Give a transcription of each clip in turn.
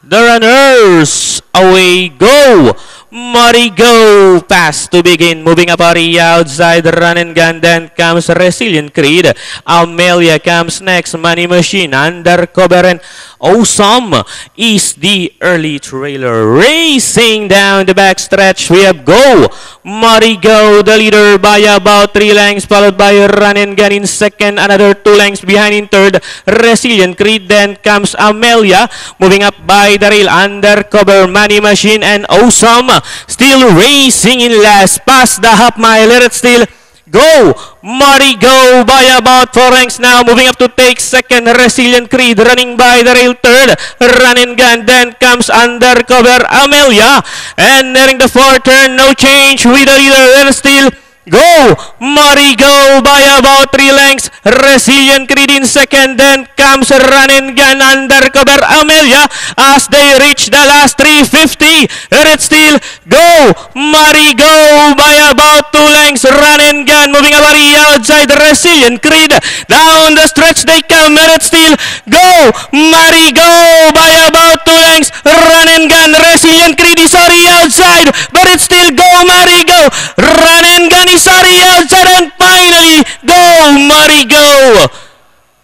The runners, away go! Marigo pass to begin, moving up area outside, run and gun, then comes Resilient Creed. Amelia comes next, Money Machine, Undercover, and Awesome is the early trailer. Racing down the backstretch, we have Go! Marigo, the leader by about 3 lengths, followed by Run and Gun in second, another 2 lengths behind in third, Resilient Creed, then comes Amelia, moving up by the rail, Undercover, Money Machine, and Awesome. Still racing in last, past the half mile, let it still go! Marigo by about 4 lengths now, moving up to take second, Resilient Creed, running by the rail third, Run and Gun, then comes Undercover, Amelia, and nearing the fourth turn, no change with the leader, let it still go! Marigo by about 3 lengths, Resilient Creed in second, then comes Run and Gun, Undercover, Amelia as they reach the last 350. Let it still go! Marigo by about 2 lengths, Run and Gun, moving up outside Resilient Creed. Down the stretch they come, let it still go! Marigo by about 2 lengths, Run and Gun, Resilient Creed is already outside, but it's still go! Marigo, Run and Gun is already outside, and finally go! Marigo!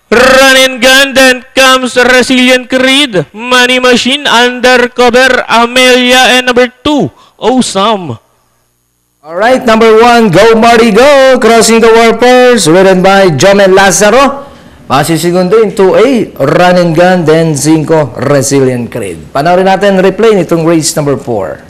Run and Gun, then comes Resilient Creed, Money Machine, Undercover, Amelia, and number 2, Awesome. Alright, number 1, Go Marigo, crossing the warpers, ridden by Jomel Lazaro. Base segundo in 2A, Run and Gun, then 5, Resilient Creed. Panoorin natin replay nitong race number 4.